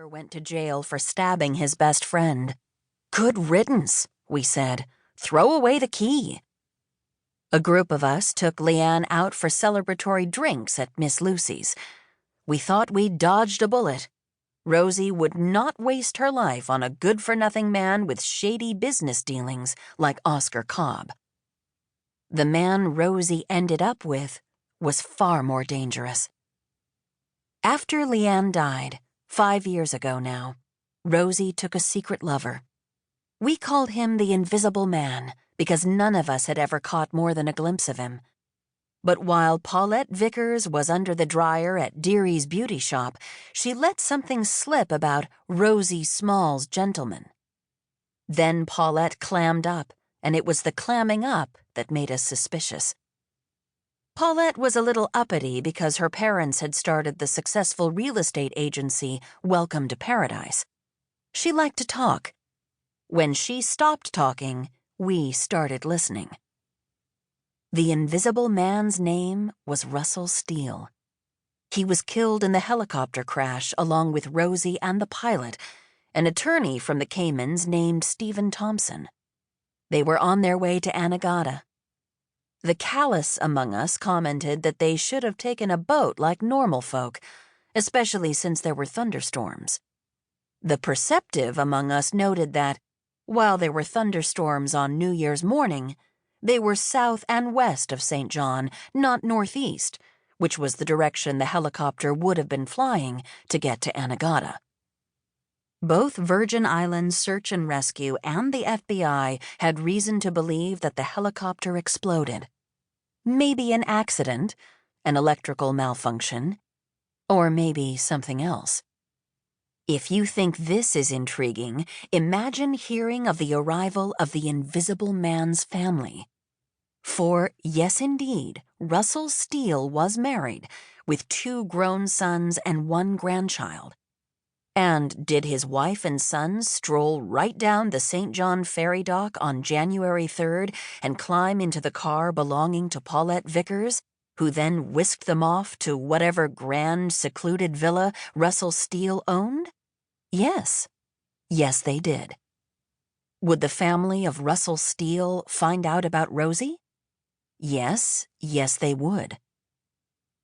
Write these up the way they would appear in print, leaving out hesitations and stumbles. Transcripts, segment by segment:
Oscar went to jail for stabbing his best friend. Good riddance, we said. Throw away the key. A group of us took Leanne out for celebratory drinks at Miss Lucy's. We thought we'd dodged a bullet. Rosie would not waste her life on a good-for-nothing man with shady business dealings like Oscar Cobb. The man Rosie ended up with was far more dangerous. After Leanne died, 5 years ago now, Rosie took a secret lover. We called him the Invisible Man because none of us had ever caught more than a glimpse of him. But while Paulette Vickers was under the dryer at Deary's beauty shop, she let something slip about Rosie Small's gentleman. Then Paulette clammed up, and it was the clamming up that made us suspicious. Paulette was a little uppity because her parents had started the successful real estate agency Welcome to Paradise. She liked to talk. When she stopped talking, we started listening. The Invisible Man's name was Russell Steele. He was killed in the helicopter crash along with Rosie and the pilot, an attorney from the Caymans named Stephen Thompson. They were on their way to Anegada. The callous among us commented that they should have taken a boat like normal folk, especially since there were thunderstorms. The perceptive among us noted that, while there were thunderstorms on New Year's morning, they were south and west of St. John, not northeast, which was the direction the helicopter would have been flying to get to Anegada. Both Virgin Islands Search and Rescue and the FBI had reason to believe that the helicopter exploded. Maybe an accident, an electrical malfunction, or maybe something else. If you think this is intriguing, imagine hearing of the arrival of the Invisible Man's family. For, yes indeed, Russell Steele was married, with 2 grown sons and 1 grandchild. And did his wife and sons stroll right down the St. John ferry dock on January 3rd and climb into the car belonging to Paulette Vickers, who then whisked them off to whatever grand, secluded villa Russell Steele owned? Yes. Yes, they did. Would the family of Russell Steele find out about Rosie? Yes, they would.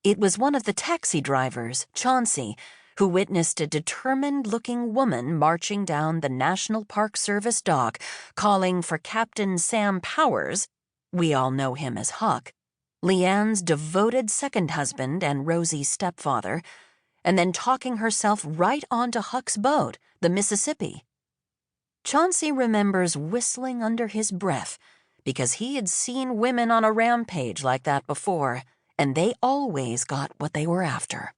It was one of the taxi drivers, Chauncey, who witnessed a determined-looking woman marching down the National Park Service dock, calling for Captain Sam Powers, we all know him as Huck, Leanne's devoted second husband and Rosie's stepfather, and then talking herself right onto Huck's boat, the Mississippi. Chauncey remembers whistling under his breath because he had seen women on a rampage like that before, and they always got what they were after.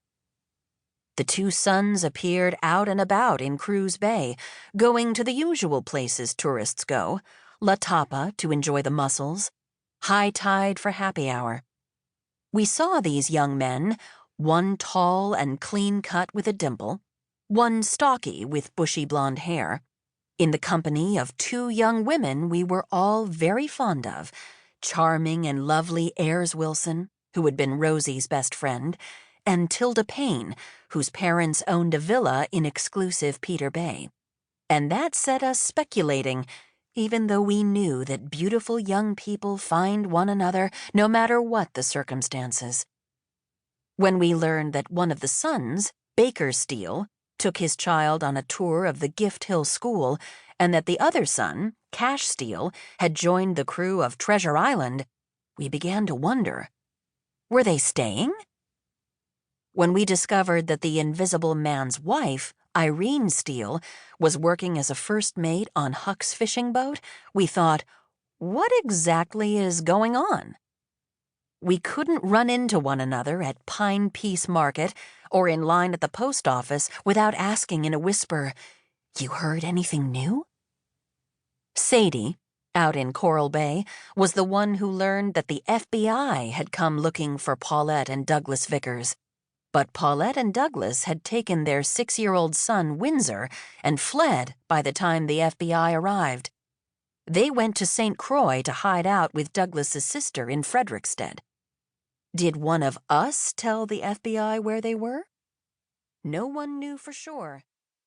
The 2 sons appeared out and about in Cruz Bay, going to the usual places tourists go, La Tapa to enjoy the mussels, High Tide for happy hour. We saw these young men, one tall and clean-cut with a dimple, one stocky with bushy blonde hair, in the company of 2 young women we were all very fond of, charming and lovely Ayres Wilson, who had been Rosie's best friend, and Tilda Payne, whose parents owned a villa in exclusive Peter Bay. And that set us speculating, even though we knew that beautiful young people find one another no matter what the circumstances. When we learned that one of the sons, Baker Steele, took his child on a tour of the Gift Hill School, and that the other son, Cash Steele, had joined the crew of Treasure Island, we began to wonder, were they staying? When we discovered that the Invisible Man's wife, Irene Steele, was working as a first mate on Huck's fishing boat, we thought, what exactly is going on? We couldn't run into one another at Pine Piece Market or in line at the post office without asking in a whisper, "You heard anything new?" Sadie, out in Coral Bay, was the one who learned that the FBI had come looking for Paulette and Douglas Vickers. But Paulette and Douglas had taken their 6-year-old son, Windsor, and fled by the time the FBI arrived. They went to St. Croix to hide out with Douglas's sister in Frederickstead. Did one of us tell the FBI where they were? No one knew for sure.